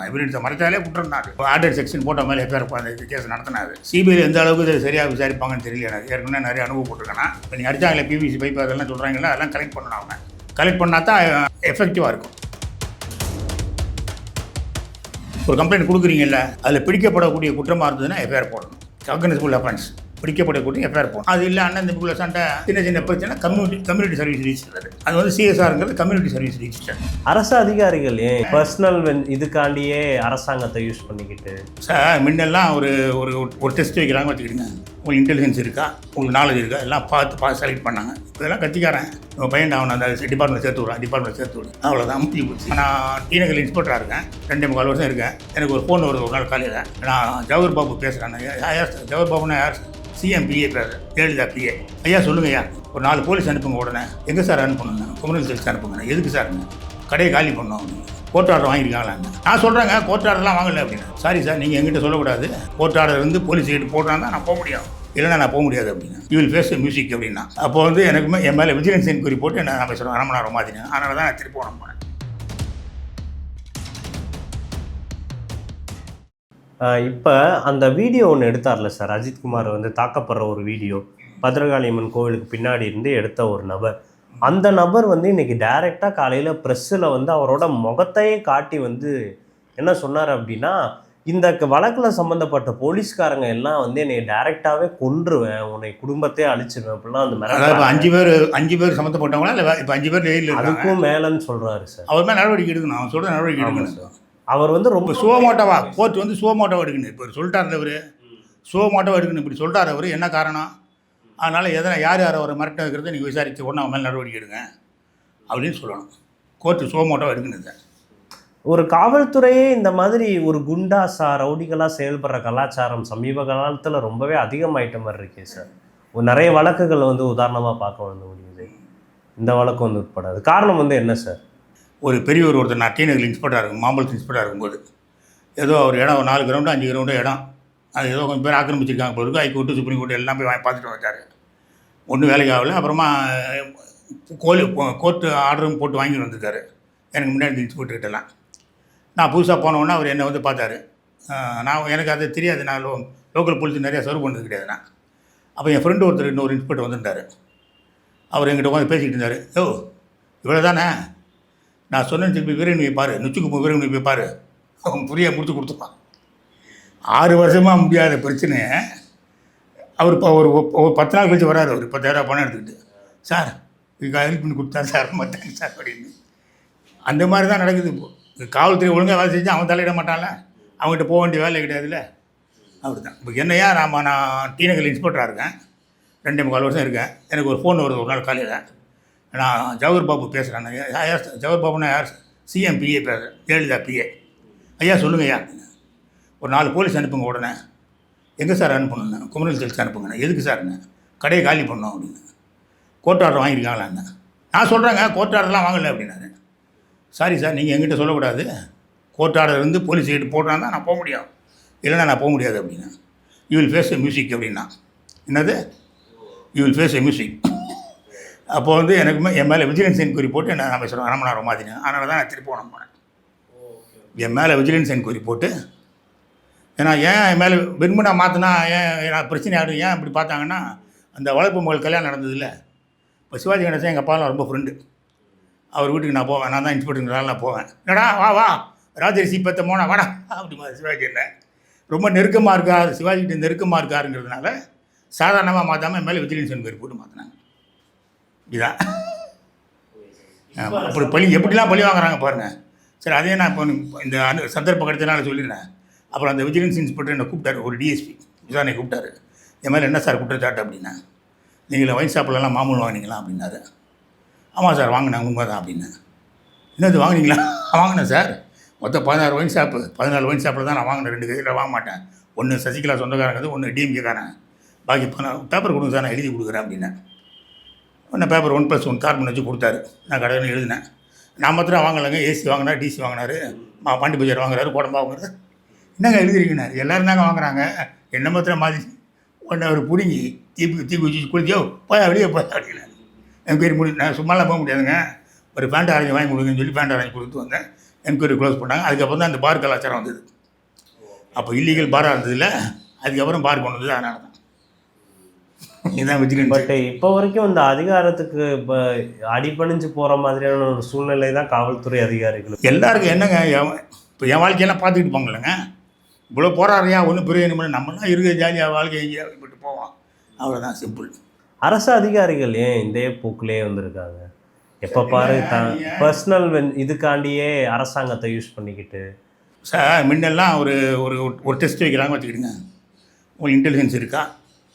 எவிடன்ஸை மறைச்சாலே குற்றம் தான். Order section போட்ட மேலே எஃப்ஐஆர் அந்த கேஸ் நடத்தினாது. சிபிஐ எந்த அளவுக்கு இதை சரியாக விசாரிப்பாங்கன்னு தெரியல. எனக்கு ஏற்கனவே நிறைய அனுபவப்பட்டிருக்கேன்னா இப்போ நீங்கள் அடித்தாங்களே பிவிசி பைப் அதெல்லாம் சொல்கிறாங்களா, அதெல்லாம் கலெக்ட் பண்ணணும். அவங்க கலெக்ட் பண்ணால் தான் எஃபெக்டிவாக இருக்கும். ஒரு கம்ப்ளைண்ட் கொடுக்குறீங்கல்ல, அதில் பிடிக்கப்படக்கூடிய குற்றமாக இருந்ததுன்னா எஃப்ஐஆர் போடணும். காக்னிசபிள் அஃபென்ஸ் பிடிக்கப்படக்கூடிய எஃப்ஐஆர் போடணும். அது இல்லை அண்ணன் தம்பிக்குள்ள சண்டை, சின்ன சின்ன பிரச்சனை கம்யூனிட்டி சர்வீஸ் ரிஜிஸ்டர். அது வந்து சிஎஸ்ஆருங்கிறது கம்யூனிட்டி சர்வீஸ் ரிஜிஸ்டர். அரசு அதிகாரிகள் ஏன் பர்சனல் இதுக்காண்டியே அரசாங்கத்தை யூஸ் பண்ணிக்கிட்டு சார் முன்னெல்லாம் ஒரு ஒரு டெஸ்ட் வைக்கிறாங்க வச்சுக்கிடுங்க, உங்களுக்கு இன்டெலிஜென்ஸ் இருக்கா, உங்களுக்கு நாலேஜ் இருக்கா, எல்லாம் பார்த்து செலக்ட் பண்ணாங்க. இதெல்லாம் கத்திக்காரன் உங்கள் பையன் அவன் அந்த டிபார்ட்மெண்ட் சேர்த்து விடுறேன் அவ்வளோதான் முடிஞ்சு போச்சு. நான் டிநகர் இன்ஸ்பெக்டராக இருக்கேன், 2.25 வருஷம் இருக்கேன். எனக்கு ஒரு ஃபோன் வருது ஒரு நாள் காலையில், நான் ஜவஹர் பாபு பேசுகிறேன். ஜவஹர் பாபுனா யார்? சிஎம்பிஏ பேர், ஜெயலலிதா பிஏ. ஐயா சொல்லுங்கய்யா, ஒரு 4 போலீஸ் அனுப்புங்க. உடனே எங்கே சார் அனுப்பணுங்க? குமரல் செல்ஸ் அனுப்புங்க. எதுக்கு சார்ங்க? கடையை காலி பண்ணோம். கோர்ட் ஆர்டர் வாங்கியிருக்காங்களாங்க. நான் சொல்கிறேங்க கோர்ட் ஆர்டர்லாம் வாங்கலை அப்படின்னு. சாரி சார், நீங்கள் எங்கிட்ட சொல்லக்கூடாது. கோர்ட் ஆர்டர் வந்து போலீஸ் கிட்ட போட்டால் தான் நான் போக முடியும், இல்லைன்னா நான் போக முடியாது அப்படின்னு. யூ வில் ஃபேஸ் மியூசிக் அப்படின்னா. அப்போ வந்து எனக்குமே என் மேலே விஜிலன்ஸ் என்கொயரி போட்டு என்ன நான் பேசுகிறேன் அரமணாரம் மாதிரி. அதனால தான் நான் திருப்பி போனேன். இப்போ அந்த வீடியோ ஒன்று எடுத்தார்ல சார், அஜித்குமார் வந்து தாக்கப்படுற ஒரு வீடியோ, பத்ரகாளியம்மன் கோவிலுக்கு பின்னாடி இருந்து எடுத்த ஒரு நபர். அந்த நபர் வந்து இன்னைக்கு டைரெக்டாக காலையில் ப்ரெஸ்ஸில் வந்து அவரோட முகத்தையே காட்டி வந்து என்ன சொன்னார் அப்படின்னா, இந்த வழக்கில் சம்மந்தப்பட்ட போலீஸ்காரங்க எல்லாம் வந்து என்னை டைரெக்டாகவே கொன்றுவேன், உன்னை குடும்பத்தையே அழிச்சிருவேன் அப்படிலாம் அந்த மாதிரி 5 பேர் சம்மந்தப்பட்டவங்களா இல்லை இப்போ 5 பேர் ஜெயிலில் அதுக்கும் மேலேன்னு சொல்கிறாரு சார். அவர் மேலே நடவடிக்கை எடுக்கணும். அவன் சொல்கிற நடவடிக்கை எடுக்கணும் சார். அவர் வந்து ரொம்ப சுவமோட்டவா கோர்ட் வந்து சுவமோட்டவா எடுக்கணும். இப்போ சொல்லிட்டார் அவர், சுவமோட்டவா எடுக்கணும் இப்படி சொல்லிட்டார் அவர். என்ன காரணம்? அதனால் எதனா யார் அவரை மிரட்ட வைக்கிறத நீங்கள் விசாரித்து உடனே அவன் மேலே நடவடிக்கை எடுங்க அப்படின்னு சொல்லணும். கோர்ட்டு சுவமோட்டவா எடுக்கணும் சார். ஒரு காவல்துறையே இந்த மாதிரி ஒரு குண்டாசா ரவுடிகளாக செயல்படுற கலாச்சாரம் சமீப காலத்தில் ரொம்பவே அதிகமாயிட்ட மாதிரி இருக்கே சார். நிறைய வழக்குகள் வந்து உதாரணமாக பார்க்க வந்து முடியுது, இந்த வழக்கு வந்து உட்படாது. காரணம் வந்து என்ன சார்? ஒரு பெரியவர் ஒருத்தர் நான் டிநகர் இன்ஸ்பெக்டராக இருக்கும், மாம்பழத்து இன்ஸ்பெக்டராக இருக்கும்போது ஏதோ ஒரு இடம் ஒரு 4 கிரவுண்டு 5 கிரவுண்டு இடம், அது ஏதோ கொஞ்சம் பேர் ஆக்கிரமிச்சிருக்காங்க போது. ஹைகோர்ட்டு சுப்ரீம் கோர்ட்டு எல்லாம் போய் பார்த்துட்டு வச்சார். ஒன்றும் வேலைக்கு ஆகலை. அப்புறமா கோர்ட்டு ஆர்டரும் போட்டு வாங்கிட்டு வந்துட்டார். எனக்கு முன்னாடி இன்ஸ்பெக்டர்கிட்டலாம் நான் புதுசாக போனோன்னா அவர் என்னை வந்து பார்த்தாரு. எனக்கு அது தெரியாது, நான் லோக்கல் போலீஸ் நிறையா சர்வ் பண்ணது கிடையாது நான். அப்போ என் ஃப்ரெண்டு ஒருத்தர் இன்னொரு இன்ஸ்பெக்டர் வந்துட்டார். அவர் எங்கிட்ட உட்காந்து பேசிக்கிட்டு இருந்தார். இவ்வளோ தானே நான் சொன்னேன்னு திருப்பி வீரன் வைப்பார், நுச்சுக்கு வீரன் வைப்பார், அவன் புரிய முடிச்சு கொடுத்துப்பான். 6 வருஷமாக முடியாத பிரச்சனையை அவர் இப்போ ஒரு 10 நாள் கழிச்சு வராரு. ஒரு 10,000 பணம் எடுத்துக்கிட்டு, சார் இதுக்கு ஹெல்ப் பண்ணி கொடுத்தாரு சார், ரொம்ப தேங்க்ஸ் சார் அப்படின்னு. அந்த மாதிரி தான் நடக்குது. இப்போது காவல்துறை ஒழுங்காக வேலை செஞ்சு அவன் தலையிட மாட்டான்ல, அவங்ககிட்ட போக வேண்டிய வேலை கிடையாதுல்ல. அப்படி தான் இப்போ என்னையா நான் டிநகர் இன்ஸ்பெக்டராக இருக்கேன், 2.25 வருஷம் இருக்கேன். எனக்கு ஒரு ஃபோன் வருது ஒரு நாள் காலையில், நான் ஜவஹர் பாபு பேசுகிறேன். ஜவஹர் பாபுனா யார்? சிஎம்பிஏ பேர், ஜெயலலிதா பிஏ. ஐயா சொல்லுங்கய்யா, ஒரு 4 போலீஸ் அனுப்புங்க. உடனே எங்கே சார் அனுப்பணுங்க? குமரல் செல்ஸ் அனுப்புங்கண்ணா. எதுக்கு சார்ங்க? கடையை காலி பண்ணோம் அப்படின்னு. கோர்ட் ஆர்டர் வாங்கியிருக்காங்களாண்ணா. நான் சொல்கிறேங்க கோர்ட் ஆர்டர்லாம் வாங்கலை அப்படின்னாரு. சாரி சார், நீங்கள் எங்கிட்ட சொல்லக்கூடாது. கோர்ட் ஆர்டர் வந்து போலீஸ் கிட்ட போட்டால் தான் நான் போக முடியும், இல்லைன்னா நான் போக முடியாது அப்படின்னா. யூ வில் ஃபேஸ் மியூசிக் அப்படின்னா. என்னது? You will face music. அப்போ வந்து எனக்குமே என் மேலே விஜிலன்ஸ் என்கொயரி போட்டு என்ன நான் பேசுகிறேன் அரமணாரம் மாதிரி. அதனால தான் நான் திருப்பி போனேன். என் மேலே விஜிலன்ஸ் என்கொயரி போட்டு, ஏன்னா ஏன் என் மேலே வெறுமனா மாற்றினா ஏன் பிரச்சனை ஆகிடும், ஏன் இப்படி பார்த்தாங்கன்னா, அந்த வளர்ப்பு மகள் கல்யாணம் நடந்ததில்ல. இப்போ சிவாஜி கணேசன் எங்கள் அப்பாலாம் ரொம்ப ஃப்ரெண்டு. அவர் வீட்டுக்கு நான் போவேன், நான் தான் இன்ஸ்பெக்டருங்கிறனால நான் போவேன். என்னடா வா ராஜரிசி பத்த போனா வாடா அப்படி மாதிரி. சிவாஜி இல்லை ரொம்ப நெருக்கமாக இருக்கார், சிவாஜிக்கிட்ட நெருக்கமாக இருக்காருங்கிறதுனால சாதாரணமாக மாற்றாமல் என் மேலே விஜிலன்ஸ் என்கொயரி போட்டு மாற்றினாங்க. இதுதான் அப்படி எப்படிலாம் பழி வாங்குறாங்க பாருங்கள். சரி, அதே நான் இப்போ இந்த சந்தர்ப்பம் கிடைச்சனால சொல்லிடுறேன். அப்புறம் அந்த விஜிலன்ஸ் இன்ஸ்பெக்டர் என்னை கூப்பிட்டாரு, ஒரு டிஎஸ்பி விசாரணை கூப்பிட்டாரு. என் மேலே என்ன சார் குற்றச்சாட்டு அப்படின்னா, நீங்கள் ஒயின் ஷாப்லலாம் மாமூல் வாங்கினீங்களா அப்படின்னாரு. ஆமாம் சார் வாங்கினேன், உண்மை தான் அப்படின்னு. என்னது வாங்கினீங்களா? வாங்கினேன் சார், மொத்தம் 16 ஒயின் ஷாப்பு, 14 ஒயின் ஷாப்பில் தான் நான் வாங்கினேன். 2 கையில் வாங்க மாட்டேன். ஒன்று சசிகலா சொந்தக்காரங்க, ஒன்று டிஎம்கேக்காரன். பாக்கி பேப்பர் கொடுங்க சார், நான் எழுதி கொடுக்குறேன் அப்படின்னேன். ஒன்று பேப்பர் 1+1 கார்பன் வச்சு கொடுத்தாரு. நான் கடையில் எழுதினேன். நான் மாத்திரம் வாங்கலைங்க, ஏசி வாங்கினார், டிசி வாங்கினார், பாண்டி பஜார் வாங்குறாரு, கோடம்பா வாங்குறாரு. என்னங்க எழுதிருக்கீங்க? எல்லோரும் தாங்க வாங்குறாங்க, என்ன மாத்திரம் மாதிரி ஒன்று அவர் பிடுங்கி தீ வச்சு குளிச்சோ போய் வெளியே போய் அப்படின்னாரு. என்கொயரி நான் சும்மாலாம் போக முடியாதுங்க, ஒரு பேண்ட் அரேஞ்ச் வாங்கி கொடுங்கன்னு சொல்லி பேண்ட் அரேஞ்ச் கொடுத்து வந்தேன். என்கொயரி க்ளோஸ் பண்ணாங்க. அதுக்கப்புறம் தான் அந்த பார் கலாச்சாரம் வந்தது. அப்போ இல்லீகல் பாராக இருந்ததில்ல, அதுக்கப்புறம் பார் கொண்டு வந்தது. அதனால தான் இதுதான் விஜிலன்ஸ். பட் இப்போ வரைக்கும் இந்த அதிகாரத்துக்கு இப்போ அடிபணிஞ்சு போகிற மாதிரியான ஒரு சூழ்நிலை தான் காவல்துறை அதிகாரிகள். எல்லாருக்கும் என்னங்க, இப்போ என் வாழ்க்கையெல்லாம் பார்த்துக்கிட்டு போங்களேங்க. இவ்வளோ போராடுறியா ஒன்றும் பிரயோஜனம் இல்லை, நம்மளாம் இருக்க ஜாலியாக வாழ்க்கை எங்கேயா விட்டு போவோம், அவ்வளோதான், சிம்பிள். அரசு அதிகாரிகள் ஏன் இந்த போக்குலேயே வந்திருக்காங்க? எப்போ பாரு பர்சனல் இதுக்காண்டியே அரசாங்கத்தை யூஸ் பண்ணிக்கிட்டு. சார் முன்னெல்லாம் ஒரு ஒரு ஒரு டெஸ்ட் வைக்கிறாங்க வச்சுக்கிடுங்க, உங்களுக்கு இன்டெலிஜென்ஸ் இருக்கா,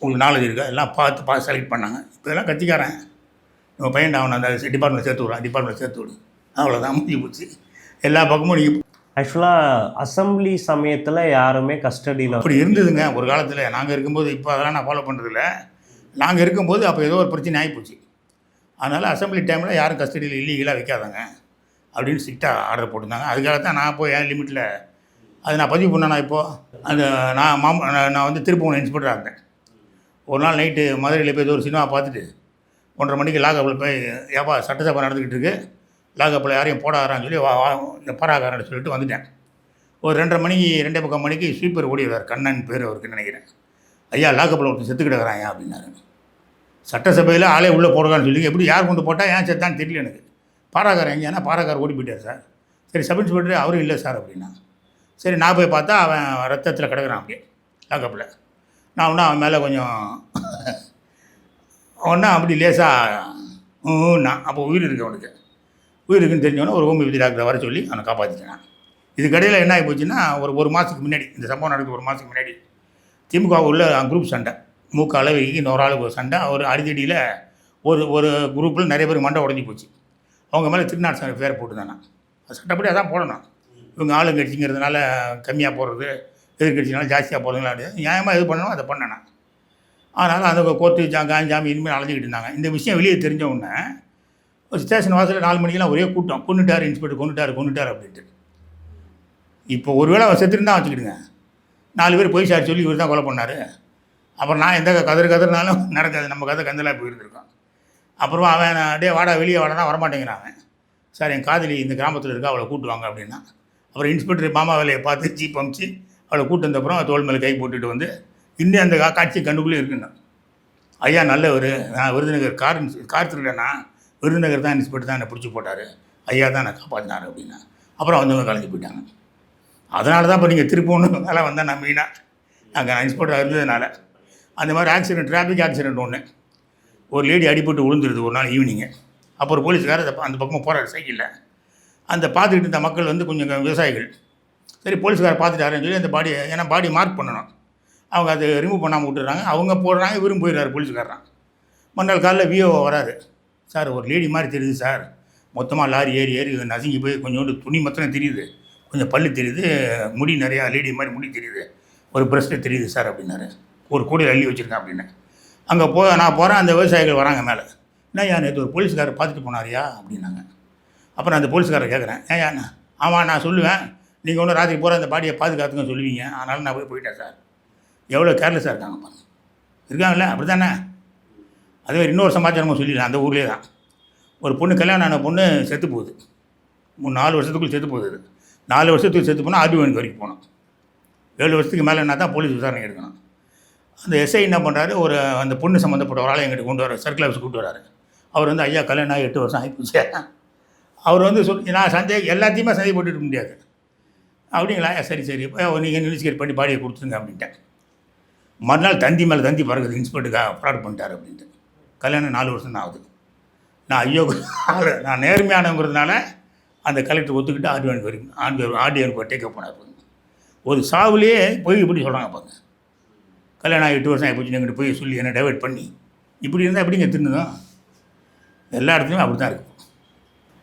உங்களுக்கு நாலேஜ் இருக்கா, எல்லாம் பார்த்து செலக்ட் பண்ணாங்க. இப்போ இதெல்லாம் கத்திக்காரன், நம்ம பையன் அவனை அந்த டிபார்ட்மெண்ட் சேர்த்து விடுறான், டிபார்ட்மெண்ட் சேர்த்து விடு, அவ்வளோதான், முடிஞ்சு போச்சு. எல்லா பக்கமும் நீங்கள் ஆக்சுவலாக அசம்பிளி சமயத்தில் யாருமே கஸ்டடியில் அப்படி இருந்ததுங்க ஒரு காலத்தில் நாங்கள் இருக்கும்போது. இப்போ அதெல்லாம் நான் ஃபாலோ பண்ணுறதில்ல. நாங்கள் இருக்கும்போது அப்போ ஏதோ ஒரு பிரச்சனை ஆகிப்போச்சு. அதனால் அசம்பிளி டைமில் யாரும் கஸ்டடியில் இல்லீகலாக வைக்காதாங்க அப்படின்னு ஸ்ட்ரிக்டாக ஆர்டர் போட்டிருந்தாங்க. அதுக்காக தான் நான் போய் என் லிமிட்டில் அது நான் பதிவு பண்ணேன். நான் இப்போது அந்த நான் வந்து திருப்பூர் இன்ஸ்பெக்டராக இருந்தேன். ஒரு நாள் நைட்டு மதுரையில் போய் ஏதோ ஒரு சினிமா பார்த்துட்டு 1:30 மணிக்கு லாகப்பில் போய் ஏப்பா சட்டசபை நடந்துக்கிட்டு இருக்கு, லாகப்பில் யாரையும் போடாதான்னு சொல்லி இந்த பராகாரன்னு சொல்லிட்டு வந்துட்டேன். ஒரு 2:30 மணிக்கு ஸ்வீப்பர் ஓடிடுறார், கண்ணன் பேர் அவருக்கு நினைக்கிறேன். ஐயா லாகப்பில் ஒருத்தர் செத்து கிடக்குறான் அப்படின்னாரு. சட்டசபையில் ஆளே உள்ளே போடுறான்னு சொல்லி எப்படி யார் கொண்டு போட்டால் ஏன் செத்தான்னு தெரியல எனக்கு. பாராகாரம் எங்கேனா பாராகார் ஓடி போயிட்டார் சார். சரி சப் இன்ஸ்பெக்டர் அவரும் இல்லை சார் அப்படின்னா. சரி நான் போய் பார்த்தா அவன் ரத்தத்தில் கிடக்குறான் அப்படியே லாக்கப்பில். நான் ஒன்றா அவன் மேலே கொஞ்சம் ஒன்றா அப்படி லேசாக நான் அப்போ உயிர் இருக்கு அவனுக்கு. உயிர் இருக்குன்னு தெரிஞ்சவொன்னே ஒரு ஹோமியோபதி டாக்டரை வர சொல்லி அவனை காப்பாற்றிட்டேன். இதுக்கடையில் என்ன ஆகி போச்சுன்னா ஒரு மாதத்துக்கு முன்னாடி, இந்த சம்பவம் நடக்குது ஒரு மாதத்துக்கு முன்னாடி, திமுக உள்ள குரூப் சண்டை, மூக்க அளவுக்கு இன்னொரு ஆளுக்கு ஒரு சண்டை. ஒரு அடித்தடியில் ஒரு குரூப்பில் நிறைய பேர் மண்டை உடஞ்சி போச்சு. அவங்க மேலே திருநாட்டு பேர் போட்டுருந்தானா. அது சட்டப்படி அதான் போடணும். இவங்க ஆளுங்கட்சிங்கிறதுனால கம்மியாக போடுறது, எதிர்கட்சினால ஜாஸ்தியாக போடுறதுங்களா நியாயமாக எது பண்ணணும் அதை பண்ணேன். அதனால் அந்த கோர்ட்டு ஜாமி இனிமேல் அலைஞ்சிக்கிட்டு இருந்தாங்க. இந்த விஷயம் வெளியே தெரிஞ்ச உடனே ஒரு ஸ்டேஷன் வாசலில் 4 மணிக்கெல்லாம் ஒரே கூட்டம், கொண்டுட்டார் இன்ஸ்பெக்டர், கொண்டுட்டார் அப்படின்ட்டு. இப்போ ஒருவேளை அவன் செத்துருந்தான் வச்சுக்கிடுங்க, 4 பேர் போய் சார் சொல்லி இவர் தான் கொலை பண்ணார். அப்புறம் நான் எந்த கதறுனாலும் நடக்காது, நம்ம கதை கந்தலாக போயிருந்துருக்கோம். அப்புறம் அவன் வாடா வெளியே வாடனா வரமாட்டேங்கிறான் அவன். சார் என் காதலி இந்த கிராமத்தில் இருக்கா, அவளை கூட்டுவாங்க அப்படின்னா. அப்புறம் இன்ஸ்பெக்டர் மாமா வேலையை பார்த்து ஜீப் அமிச்சு அவளை கூட்டு வந்தப்புறம் தோல் மேலே கை போட்டுட்டு வந்து இன்னும் அந்த காட்சி கண்டுக்குள்ளே இருக்குன்னு. ஐயா நல்லவர், நான் விருதுநகர் கார் திருடனா, விருதுநகர் தான் இன்ஸ்பெக்டர் தான் என்னை பிடிச்சி போட்டார், ஐயா தான் நான் காப்பாற்றினார் அப்படின்னா. அப்புறம் வந்தவங்க கலைஞ்சி போயிட்டாங்க. அதனால தான் இப்போ நீங்கள் திருப்பூர்னு மேலே வந்தால் நான் மெயினாக நாங்கள் இன்ஸ்பெக்டராக இருந்ததுனால. அந்த மாதிரி ஆக்சிடென்ட், டிராஃபிக் ஆக்சிடென்ட் ஒன்று, ஒரு லேடி அடிபட்டு விழுந்துருது ஒரு நாள் ஈவினிங்கு. அப்போ ஒரு போலீஸ்காரர் அந்த பக்கமாக போகிறார் சைக்கிளில். அந்த பார்த்துக்கிட்டு இருந்த மக்கள் வந்து கொஞ்சம் விவசாயிகள், சரி போலீஸ்காரர் பார்த்துட்டாருன்னு சொல்லி அந்த ஏன்னா பாடி மார்க் பண்ணணும், அவங்க அதை ரிமூவ் பண்ணாமல் விட்டுறாங்க. அவங்க போடுறாங்க, இவரும் போயிடுறாரு போலீஸ்காரன். மறுநாள் காலையில் விஓ வராது, சார் ஒரு லேடி மாதிரி தெரியுது சார், மொத்தமாக லாரி ஏறி நசுங்கி போய் கொஞ்சோண்டு துணி மொத்தம் தெரியுது, கொஞ்சம் பல்லு தெரியுது, முடி நிறையா லேடி மாதிரி முடி தெரியுது, ஒரு பிரஸ்ட்டு தெரியுது சார் அப்படின்னாரு. ஒரு கூடையில் அள்ளி வச்சுருக்கேன் அப்படின்னு. அங்கே நான் போகிறேன், அந்த விவசாயிகள் வராங்க மேலே. ஏன்யா நேற்று ஒரு போலீஸ்காரர் பார்த்துட்டு போனாரியா அப்படின்னாங்க. அப்புறம் அந்த போலீஸ்காரர் கேட்குறேன், ஏன்யா ஆமாம் நான் சொல்லுவேன், நீங்கள் ஒன்றும் ராத்திரி போகிற அந்த பாடியை பாதுகாத்துங்க சொல்லுவீங்க, அதனால் நான் போயிட்டேன் சார். எவ்வளோ கேர்லெஸ்ஸாக இருக்காங்க பாருங்க, இருக்காங்கல்ல அப்படி தானே. அதே இன்னொரு சமாச்சாரமும் சொல்லிடலாம். அந்த ஊர்லேயே தான் ஒரு பொண்ணு, கல்யாணம் ஆன பொண்ணு செத்து போகுது, 4 வருஷத்துக்குள்ளே செத்து போகுது. 4 வருஷத்துக்கு செத்து போனால் ஆர்டிஓனுக்கு வரைக்கும் போகணும். 7 வருஷத்துக்கு மேலேனா தான் போலீஸ் விசாரணை எடுக்கணும். அந்த எஸ்ஐ என்ன பண்ணுறாரு, அந்த பொண்ணு சம்மந்தப்பட்ட ஒரு ஆளை எங்கிட்ட கொண்டு வர சர்க்கிள் ஆஃபீஸ் கூப்பிட்டு வராரு. அவர் வந்து ஐயா கல்யாணம் ஆகி 8 வருஷம் ஆகிப்போச்சு. அவர் வந்து நான் எல்லாத்தையுமே சந்தேகப்பட்டுட்டு முடியாது. அப்படிங்களா, சரி இப்போ நீங்கள் இன்வெஸ்டிகேட் பண்ணி பாடியை கொடுத்துருங்க அப்படின்ட்டேன். மறுநாள் தந்தி மேலே தந்தி பறக்குது, இன்ஸ்பெக்டருக்காக ஃப்ராட் பண்ணிட்டார் அப்படின்ட்டு. கல்யாணம் 4 வருஷம் தான் ஆகுது. நான் ஐயோ நான் நேர்மையானங்கிறதுனால அந்த கலெக்டர் ஒத்துக்கிட்டு ஆர்டிஓனுக்கு வரைக்கும் ஆர்டிஓனுக்கு டேக்கப் பண்ணார். ஒரு சாவுலேயே போய் இப்படி சொல்கிறாங்க பாருங்க, கல்யாணம் 8 வருஷம் ஆகிப்போச்சு எங்கிட்ட போய் சொல்லி என்னை டைவெர்ட் பண்ணி இப்படி இருந்தால் எப்படிங்க திருந்தோம். எல்லா இடத்துலையும் அப்படி தான் இருக்கும்.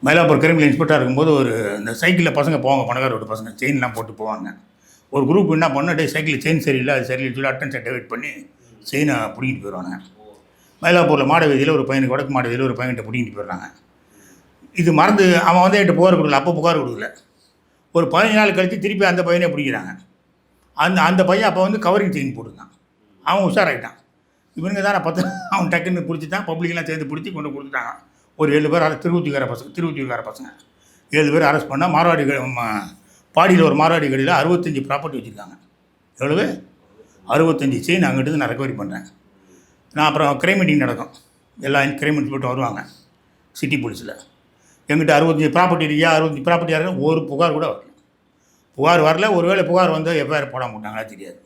மயிலாப்பூர் கிரிமினல் இன்ஸ்பெக்டராக இருக்கும்போது இந்த சைக்கிளில் பசங்க போவாங்க, பணக்கார ரோடு பசங்க செயின்லாம் போட்டு போவாங்க. ஒரு குரூப் என்ன பண்ண சைக்கிளில் செயின் சரியில்லை, அது சரியில்லை சொல்லி அட்டன்ஸை டைவெர்ட் பண்ணி செயினை பிடிக்கிட்டு போயிடுவாங்க. மயிலாப்பூரில் மாட வீதியில் ஒரு பையனுக்கு, வடக்கு மாட வீதியில் ஒரு பையன்கிட்ட பிடிக்கிட்டு போயிடுறாங்க. இது மறந்து அவன் வந்து என்கிட்ட புகார் கொடுக்கல, அப்போ புகார் கொடுக்கல. ஒரு 15 நாள் கழித்து திருப்பி அந்த பையனே பிடிக்கிறாங்க. அந்த பையன் அப்போ வந்து கவரிங் செயின் போட்டுருந்தான். அவன் உஷாராகிட்டான். இவனுங்க தான் 10 அவன் டக்குன்னு பிடிச்சி தான் பப்ளிக்கெலாம் சேர்ந்து பிடிச்சி கொண்டு கொடுத்துட்டாங்க. ஒரு 7 பேர் திருவூத்திக்கார பசங்க 7 பேர் அரெஸ்ட் பண்ணால் மார்வாடி பாடியில் ஒரு மார்வாடி கடையில் 65 ப்ராப்பர்ட்டி வச்சுருக்காங்க. எவ்வளவு? 65 செயின் அங்கிட்டு நான் ரெக்கவரி பண்ணுறேன். நான் அப்புறம் கிரைம் மீட்டிங் நடக்கும், எல்லா கிரைம் இன்ஸ்பெக்டரும் வருவாங்க சிட்டி போலீஸில். எங்கிட்ட 65 ப்ராப்பர்ட்டி இருக்கியா, 65 ப்ராப்பர்ட்டி யாரும் ஒரு புகார் கூட வரல. புகார் வரல. ஒருவேளை புகார் வந்து எஃப்ஐஆர் போட மாட்டாங்களா தெரியாது.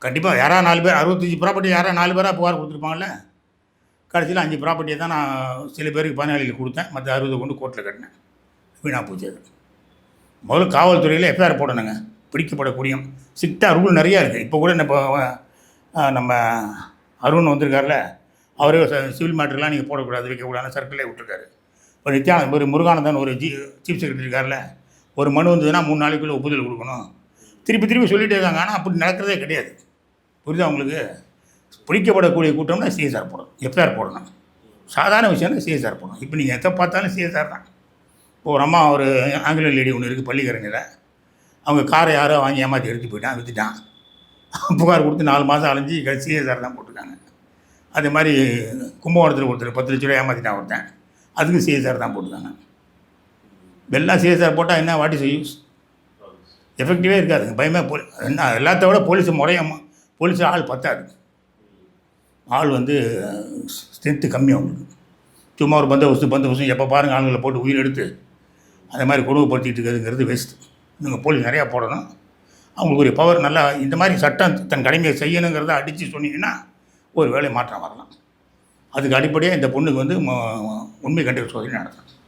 கண்டிப்பாக யாராவது 4 பேர் 65 ப்ராப்பர்ட்டி யாராவது 4 பேராக புகார் கொடுத்துருப்பாங்கல்ல. கடைசியில் 5 ப்ராப்பர்ட்டியை தான் நான் சில பேருக்கு பயனாளிகளுக்கு கொடுத்தேன், மற்ற 60 கொண்டு கோர்ட்டில் கட்டினேன். வீணாக போச்சு அது. முதல்ல காவல்துறையில் எஃப்ஐஆர் போடணுங்க. பிடிக்கப்படக்கூடிய ஸ்ட்ரிக்டாக ரூல் நிறையா இருக்குது. இப்போ கூட இப்போ நம்ம அருண் வந்திருக்காருல, அவரே சிவில் மேட்டர்லாம் நீங்கள் போடக்கூடாது வைக்கக்கூடாதுன்னு சர்க்கிளே விட்டுருக்காரு. இப்போ ஒரு முருகானந்தன் ஒரு சீஃப் செக்ரட்டரி இருக்கார்ல, ஒரு மனு வந்ததுன்னா 3 நாளைக்குள்ளே ஒப்புதல் கொடுக்கணும். திருப்பி சொல்லிகிட்டே இருக்காங்க. ஆனால் அப்படி நடக்கிறதே கிடையாது. புரியுதா உங்களுக்கு? பிடிக்கப்படக்கூடிய கூட்டம்னா சிஎஸ்ஆர் போடணும், எஃப்ஐஆர் போடணும். சாதாரண விஷயம்னா சிஎஸ்ஆர் போடணும். இப்போ நீங்கள் எதை பார்த்தாலும் சிஎஸ்ஆர் தான். இப்போ ஒரு அம்மா ஒரு ஆங்கில லேடி ஒன்று இருக்குது பள்ளிக்கரணையில், அவங்க காரை யாரோ வாங்கி ஏமாற்றி எடுத்து போயிட்டான், விற்றுட்டான். புகார் கொடுத்து 4 மாதம் அலைஞ்சி சிஎஸ்ஆர் தான் போட்டிருக்காங்க. அதே மாதிரி கும்பகோணத்தில் ஒருத்தர் 10 லட்ச ரூபா ஏமாற்றிட்டான் ஒருத்தன், அதுக்கு சிஎஸ்ஆர் தான் போட்டிருக்காங்க. எல்லாம் சிஎஸ்ஆர் போட்டால் என்ன வாட் இஸ் யூஸ்? எஃபெக்டிவே இருக்காதுங்க. பயமே என்ன எல்லாத்த விட போலீஸ் ஆள் பத்தாது. ஆள் வந்து ஸ்ட்ரென்த்து கம்மியாக உங்களுக்கு. சும்மா ஒரு பந்தோபஸ்து எப்போ பாருங்கள் ஆளுங்களை போட்டு உயிர் எடுத்து அதே மாதிரி கொடுமைப்படுத்திட்டு இருக்கிறதுங்கிறது வேஸ்ட்டு. நீங்கள் போலீஸ் நிறையா போடணும். அவங்களுக்கு ஒரு பவர் நல்லா இந்த மாதிரி சட்டம் தன் கடமையை செய்யணுங்கிறத அடித்து சொன்னீங்கன்னா ஒரு வேலை மாற்றம் வரலாம். அதுக்கு அடிப்படையாக இந்த பொண்ணுக்கு வந்து உண்மை கண்டறிவு சோதனை நடத்தணும்.